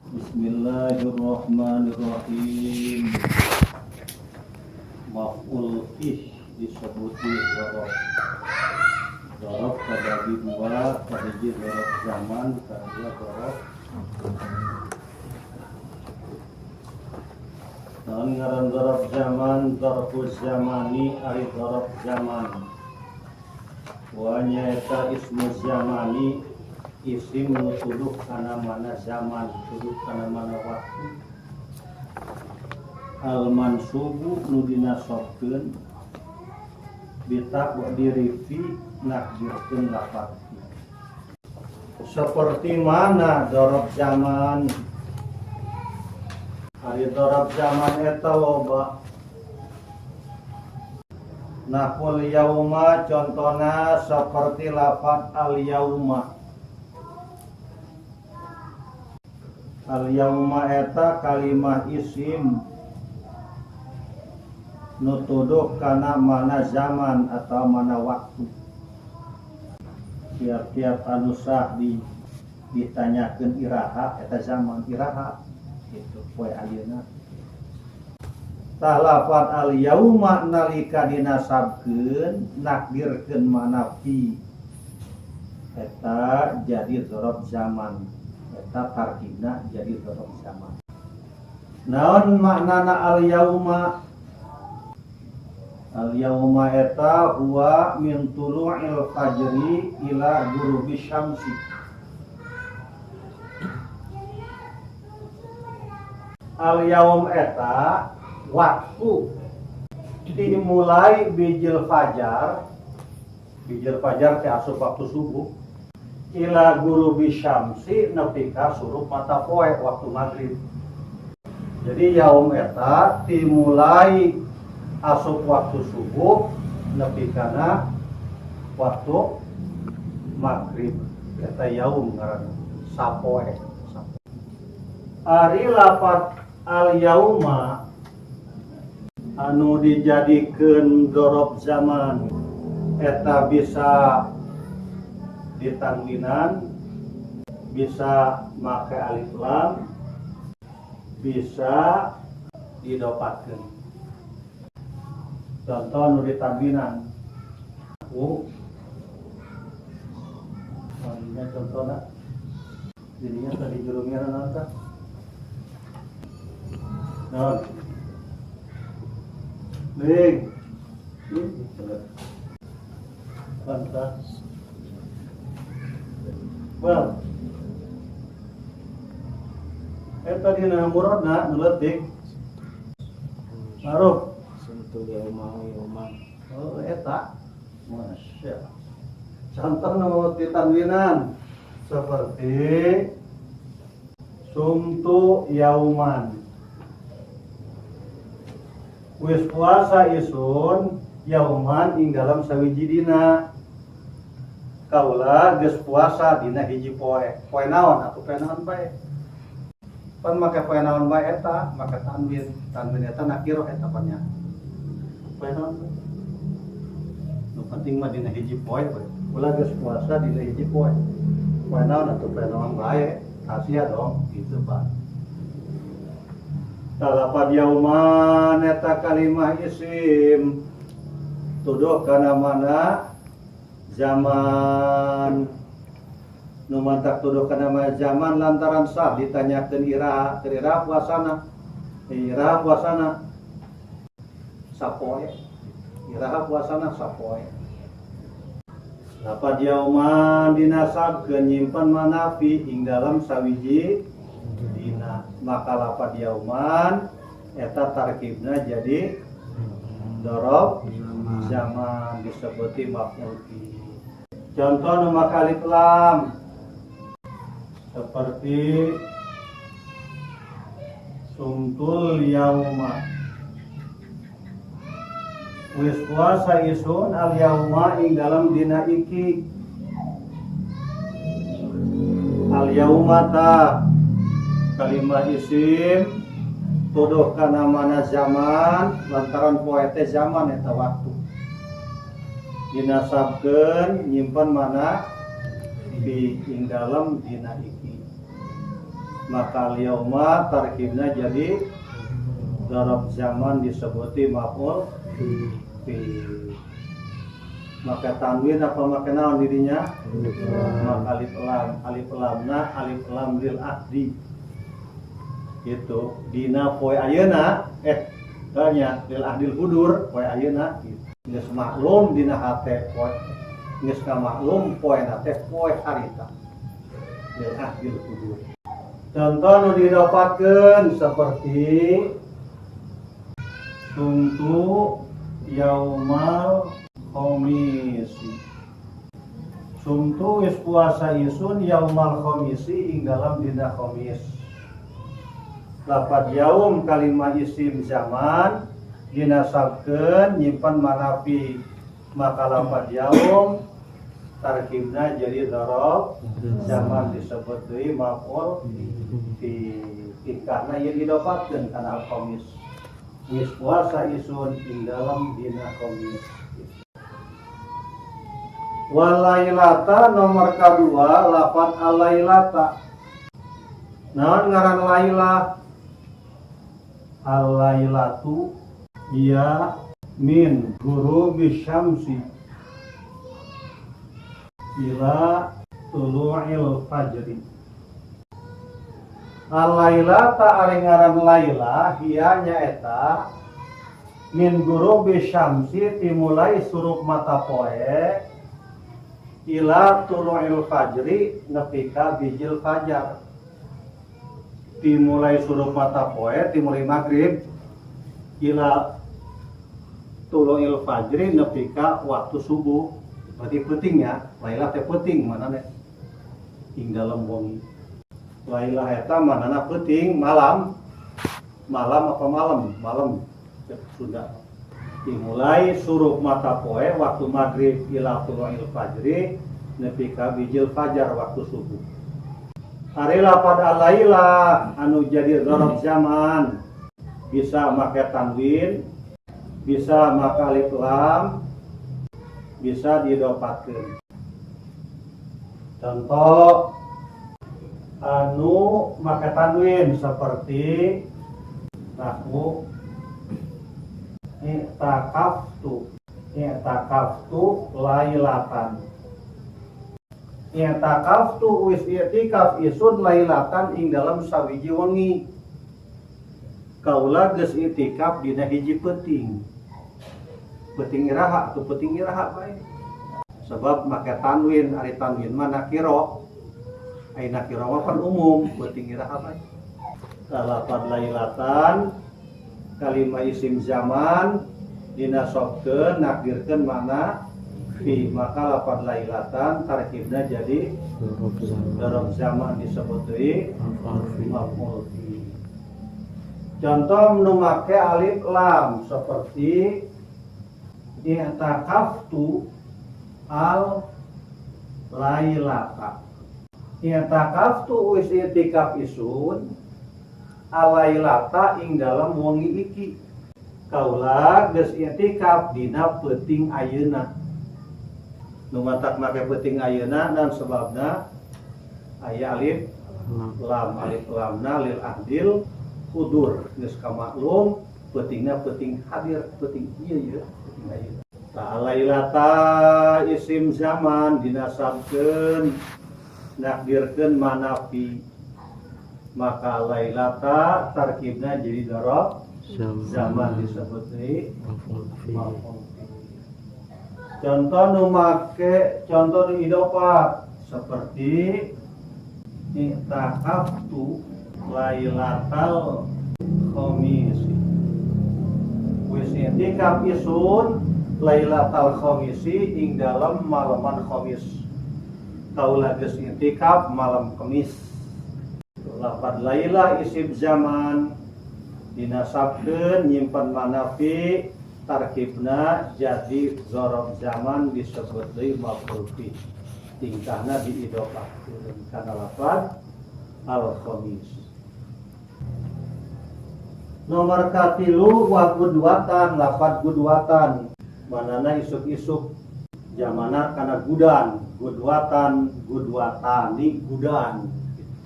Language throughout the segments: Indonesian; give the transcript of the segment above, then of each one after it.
Bismillahirrahmanirrahim. Maf'ul ih disebut dzaraf. Dzaraf kabagi dua, kahiji dzaraf zaman, kadua dzaraf. Naon ngaran dzaraf zaman? Dzarfuz zamani ari dzaraf zaman. Wa nyaeta ismu zamani isim nutuduh kana mana zaman, tuduh kana mana waktu. Al mansubu nu dinasobkeun bitak wa dirifi nakdirkeun lafaz. Seperti mana dzaraf zaman? Ari dzaraf zaman eta loba. Nahul yauma contohna seperti lafaz al yauma. Al yauma eta kalimah isim nutuduh kana mana zaman atau mana waktu. Tiap-tiap anu sah ditanyakeun iraha eta zaman iraha gitu poe ayeuna. Tah lafaz al yauma nalika dinasabkeun nakdirkeun mana fi eta jadi dzaraf zaman. Eta tarkibna jadi dzaraf zaman. Naon maknana al yauma? Al yauma eta huwa min tulu'il fajri ila ghurubi syamsi. Al yaum eta waktu dimulai bijil fajar teh asup waktu subuh ila ghurubi syamsi nepi ka surup mata poe waktu maghrib. Jadi yaum eta dimulai asup waktu subuh nepi kana waktu maghrib. Eta yaum ngaranna sapoe. Ari lafaz al yauma anu dijadikeun dzaraf zaman eta bisa ditanwinan, bisa make alif lam, bisa didopatkeun. Contoh nu ditanwinan ini contohna jadinya tadi jurumnya nanti ning pantas well eta dina muradna nu leutik maruf sentuh yauma. Oh eta masya. Contoh nu ditanwinan seperti sumtu yauman. Wis puasa isun yauman ing dalam sawiji dina. Kaula geus puasa dina hiji poe. Poe naon atuh poe naon bae? Pan make poe naon bae eta, make tanwin. Tanwin eta nakiro eta pannya. Poe naon bae? Nu penting mah dina hiji poe bae. Ulah geus puasa dina hiji poe. Poe naon atuh poe naon bae? Rahasia dong, gitu Pak. Lafaz yauman eta kalimah isim tuduh kana mana zaman. Nu mantak tuduh kana mana zaman lantaran sah ditanyakeun iraha puasana. Iraha puasana sapoe. Iraha puasana sapoe. Lafaz yauman dinasabkeun nyimpen mana fi ing dalam sawiji dina. Maka lafaz yauman eta tarkibna jadi dzaraf zaman disebuti maf'ul bih. Contoh nu make alif lam seperti sumtul yauma. Wis puasa isun al yauma ing dalam dina iki. Al yauma ta kalimah isim tuduh kana mana zaman lantaran poe teh zaman eta waktu. Dinasabkeun nyimpen mana fi ing dalam dina iki. maka yauma tarkibna jadi dzaraf zaman disebuti maf'ul fi. Maka tanwin apa maka naon dirinya? Maka alif lam lil ahdi. Gitu. Dina poe ayeuna tanya lil ahdil hudur poe ayeuna geus maklum dina hate poe geus maklum poe teh poe harita. Lil ahdil hudur. Contoh nu didapatkeun seperti sumtu yaumal khomisi. Sumtu wis puasa isun yaumal khomisi ing dalam dina khomis. Lafaz yaum kalimah isim zaman dinasabkeun nyimpan manafi, maka lafaz yaum tarkibna jadi dzaraf zaman disebut deui maf'ul fi. Karena ieu didapatkeun kana al-khamis. Wis puasa isun ing dalam dina khamis. Walailata nomor kedua lafaz alailata. Naon ngaran lailah? Al-lailatu ya min ghurubi syamsi ila tulu'il fajri. Al-lailata ari ngaran lailah hiya nyaeta min ghurubi syamsi dimulai surup mata poe ila tulu'il fajri nepi ka bijil fajar. Dimulai surup mata poe dimulai maghrib ila tulu'il fajri nepi ka waktu subuh. Berarti penting ya, lailah teh penting manana ing dalam wengi. Lailah eta manana penting malam. Malam apa malam? Malam sudah. Dimulai surup mata poe waktu maghrib ila tulu'il fajri nepi ka bijil fajar waktu subuh. Ari lafaz alaila anu jadi dzaraf zaman bisa make tanwin, bisa make alif lam, bisa didopatkeun. Contoh anu make tanwin seperti nahwu i'takaftu lailatan. I'takaftu wis i'tikaf isun lailatan ing dalam sawiji wengi. Kaula geus i'tikaf dina hiji peuting. Peuting iraha atau peuting iraha bae. Sebab make tanwin, ari tanwin mah nakira. Ai nakira mah pan umum, peuting iraha bae. Lafaz lailatan kalimah isim zaman dinasabkeun nakdirkeun mana fi, maka lafaz lailatan tarkibna jadi dzaraf zaman disebut deui maf'ul fi. Contoh nu make alif lam seperti i'takaftu al lailata. I'takaftu wis i'tikaf isun al lailata ing dalam wengi iki. Kaula geus i'tikaf dina peuting ayeuna. Nu matak make peuting ayeuna dan sebabna aya alif lamna lil ahdil hudur geus kamaklum peutingna peuting hadir, peuting ieu peuting ayeuna. Lailata isim zaman dinasabkeun nakdirkeun manafi, maka lailata tarkibna jadi dzaraf zaman disebut deui maf'ul fi. Contoh nu make contoh nu idofah seperti i'takaftu lailatal khamisi. Wis i'tikaf isun lailatal khamisi ing dalam malaman khamis. Kaula geus i'tikaf malam Kamis. Lafaz lailah isim zaman dinasabkeun nyimpen manafi tarkibna jadi dzaraf zaman disebut deui maf'ul fi. Tingkahna diidofahkeun kana lafaz al-khamis. Nomor katilu wa gudwatan, lafaz gudwatan manana isuk-isuk jamana kana gudan, gudwatan, gudwatani, gudan.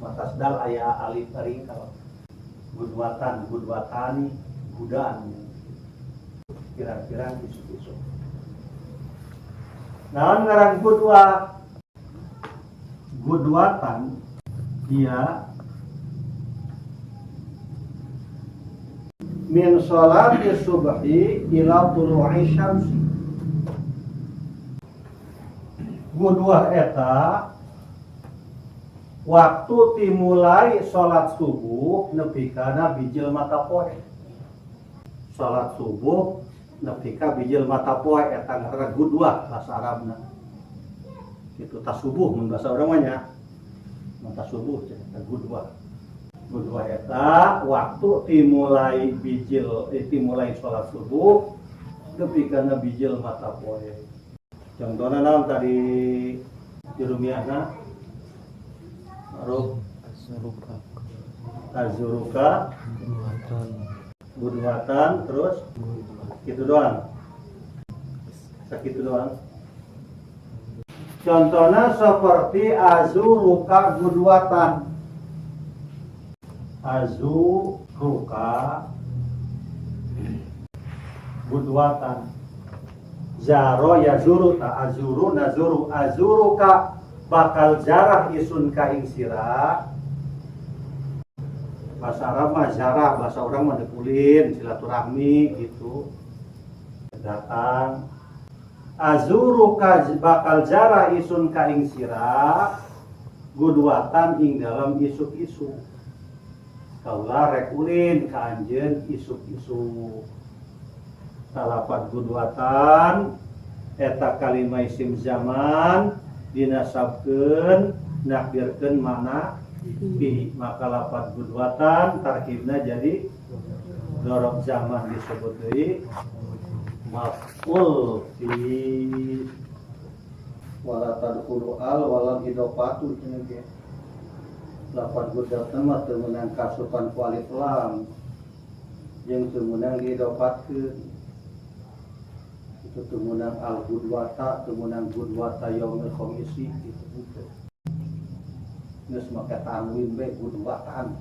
Matas dal aya alif ringkal. Gudwatani, gudaan. Kira-kira isu-isu. Naon ngaran gudwatan dia min sholati subhi ila tulu'i syamsi. Gudwah eta waktu dimulai sholat subuh nepi kana bijil mata poe. Sholat subuh nepi ka bijil mata poe eta ngaranna gudwah bahasa Arabna. Itu tas subuh mun bahasa urang nya. Mata subuh eta gudwah. Gudwah eta waktu dimulai dimulai sholat subuh nepi kana bijil mata poe. Contohna naon tadi jurumiahna Ruk azuruka gudwatan terus gitu doang. Sakitu doang. Contohnya seperti azuruka gudwatan. Azuruka gudwatan. Zaro yazuru ta azuru nazuru azuruka bakal jarah isun ka ing sira. Bahasa Arab mah jarah, bahasa orang mah dekulin, silaturahmi gitu. Datang. Azuruka bakal jarah isun ka ing sira gudwatan ing dalam isuk-isuk. Kaula rek ulin ka anjeun isuk-isuk. Salapat gudwatan eta kalimah isim zaman dinasabkeun nakdirkeun makna fi, maka lapat gudwatan tarkibna jadi dorob zaman disebut deui maf'ul fi. Wala tadkhulu al wala idopatu cenah ge. Lapat gudwatan mah teu meunang kasupan ku alif lam jeung teu meunang diidopatkeun. Itu temunang al-gudwata, temunang gudwata yaumil khamisi gitu. Geus make tanwin we gudwatan.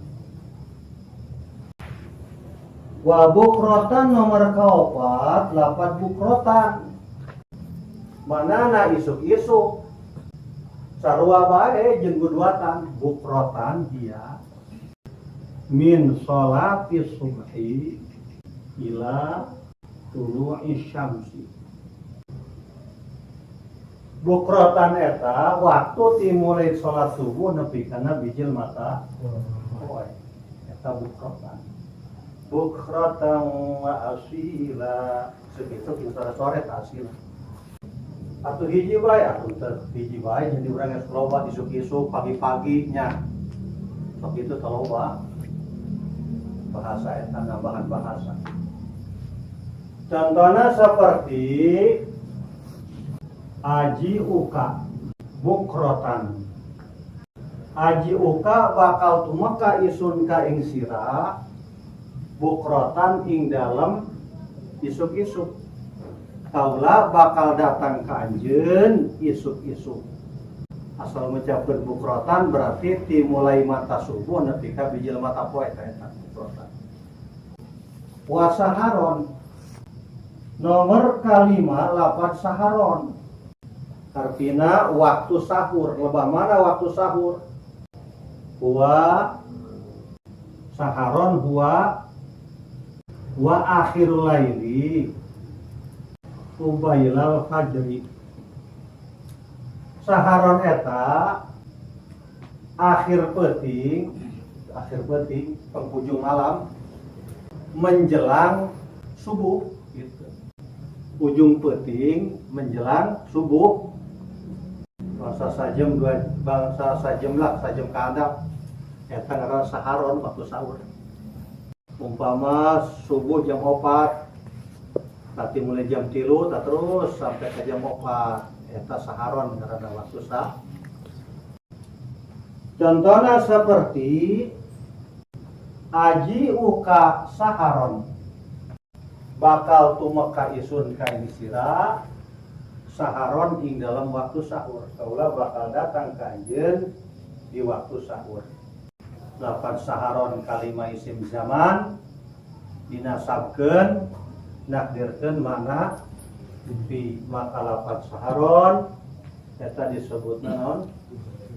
Wa bukrotan nomor kaopat lapat bukrotan. Manana isuk-isuk. Sarua bae jeung gudwatan. Bukrotan dia min sholati subhi ila tulu'i syamsi. Bukrotan eta waktu dimulai sholat subuh nepi kana bijil mata poe. Eta bukrotan. Bukrotan wa asila. Segitu kita sore ta asila. Atuh hiji bae, atuh teu hiji bae jadi urang geus loba isuk-isuk pagi-pagi nya. Sok itu teu loba. Bahasa eta nambahan bahasa. Contohnya seperti aji uka bukrotan. Aji uka bakal tumeka isun ka ing sira bukrotan ing dalem isuk-isuk. Kaula bakal datang ka anjeun isuk-isuk. Asal ngucapkeun bukrotan berarti dimulai mata subuh nepi ka bijil mata poe eta bukrotan. Puasa haron nomor kalima lapat saharon. Artinya waktu sahur. Lebah mana waktu sahur? Huwa saharon huwa akhirul laili ubailal fajri. Saharon eta akhir peuting penghujung malam menjelang subuh gitu. Ujung peuting menjelang subuh. Bangsa sajam kadang eta ngaran saharon waktu sahur. Umpama subuh jam 4 tadi mulai jam 3 terus sampai ke jam 4 eta saharon ngaranna waktu sahur. Contohnya seperti aji uka saharon bakal tumeka isun ka ing sira saharon ing dalam waktu sahur. Kaula bakal datang ka anjeun di waktu sahur. lapan saharon kalima isim zaman dinasabkeun nakdirkeun mana fi maka lapan saharon eta disebut naon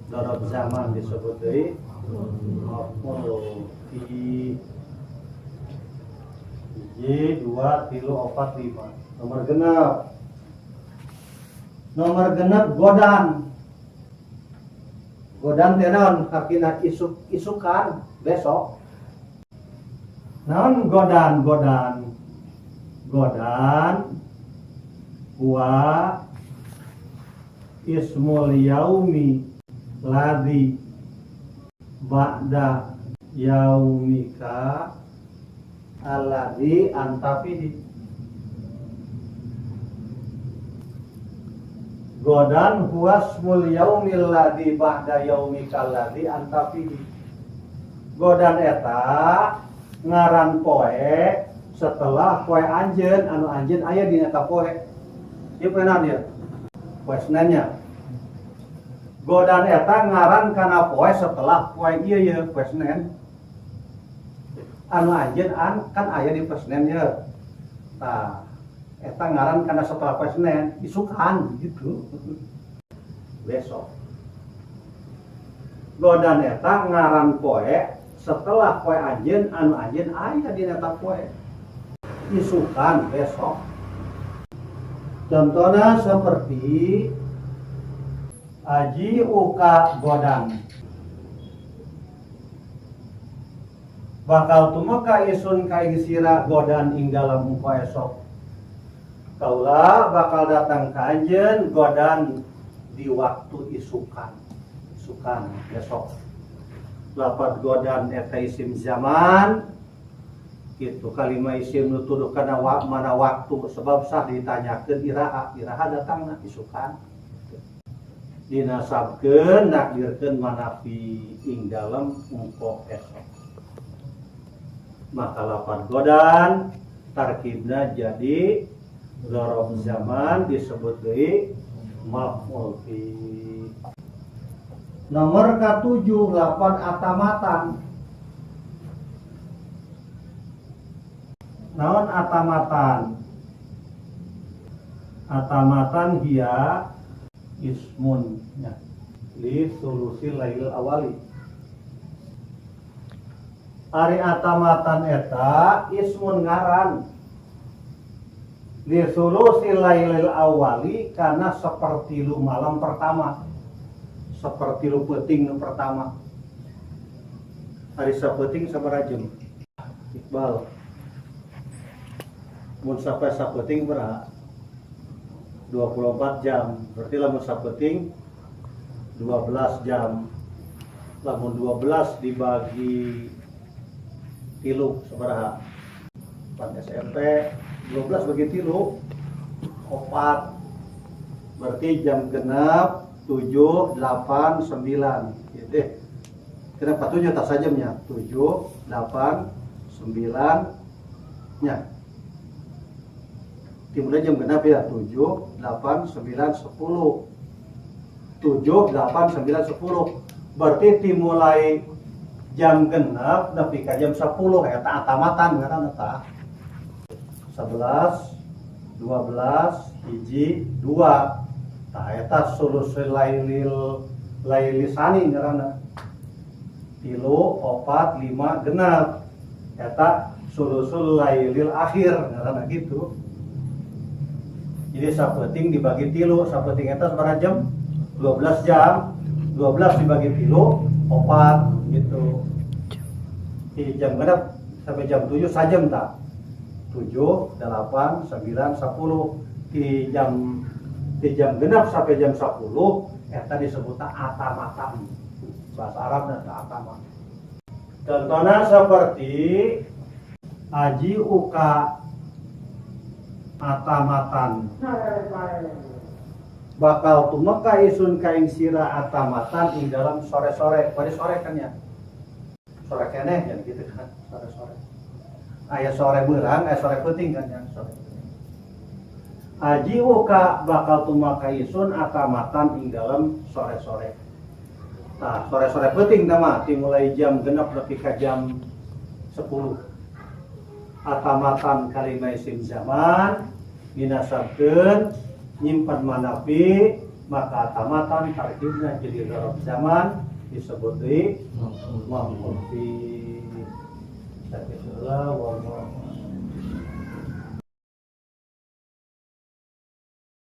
dorob zaman disebut deui maf'ul fi 2 3 4 5 nomor genep godan teh naon hakina isukan besok naon godan wa ismul yaumi ladzi ba'da yaumika alladzi anta fihi. Godan huwasmul yaumil ladzi ba'da yaumika alladzi anta fihi. Godan eta ngaran poe setelah poe anjeun anu anjeun aya dina eta poe. Ieu poenan ieu. Poe Senennya. Godan eta ngaran kana poe setelah poe ieu poe Senen. Anu anjeun kan aya di poe Senen ieu. Tah, eta ngaran kana setelah poe Senen, isukan gitu. Besok. Godan eta ngaran poe setelah poe anjeun anu anjeun aya di eta poe. Isukan besok. Contohnya seperti aji uka godan. Bakal tumeka isun ka sira godan ing dalam engko esok. Kaula bakal datang ka anjeun godan di waktu isukan besok. Lapat godan eta isim zaman gitu kalima isim nutuduh kana mana waktu sebab sah ditanyakeun iraha datangna isukan dinasabkeun nakdirkeun manafi ing dalem engko esok. Maka lapan godan tarkibna jadi dzaraf zaman disebut deui maf'ul fi. Nomor ke-7 lapan atamatan. Naon atamatan? Atamatan hiya ismun ya, li sulusil lail awali. Ari atamatan eta ismun ngaran li sulusil lail awali karena sepertilu malam pertama. Sepertilu peuting nu pertama. Ari sapeuting sabaraha jam? Iqbal. Mun sampai sapeuting berapa? 24 jam. Berarti lamun sapeuting 12 jam. Lamun 12 dibagi 3 sabaraha? 4 SMP 12 bagi 3 4. Berarti jam genap 7 8 9. Gitu. Kenapa 7 tak sajamnya? 7 8 9 nya. Dimulai jam genap ya 7, 8, 9, 10 7, 8, 9, 10 berarti dimulai jam genap nepi ka jam 10 eta atamatan ngaranna tah 11, 12, hiji, 2 tah eta sulusul lailisani ngaranna 3, 4, 5 genap eta sulusul lailil akhir ngaranna gitu. Jadi sapeuting dibagi 3, sapeuting eta sabaraha jam? 12 jam. 12 dibagi 3, 4 gitu. Di jam genep sampai jam 7 sajam tak? 7, 8, 9, 10. Di jam genep sampai jam 10 eta disebutna atamatan. Bahasa Arabna atama. Contohnya seperti aji uka atamatan bakal tumeka isun kaing sira atamatan ing dalam sore-sore. Pada sore kan ya sore keneh jadi gitu kan sore-sore aya sore beurang aya sore peuting kan ya sore aji uka bakal tumeka isun atamatan ing dalam sore-sore. Nah, sore-sore penting nama dimulai jam genap nepi ka jam 10. Atamatan kalimah isim zaman minasabkeun nyimpen manafi maka atamatan tarkibna jadi dzaraf zaman disebut di maf'ul fi.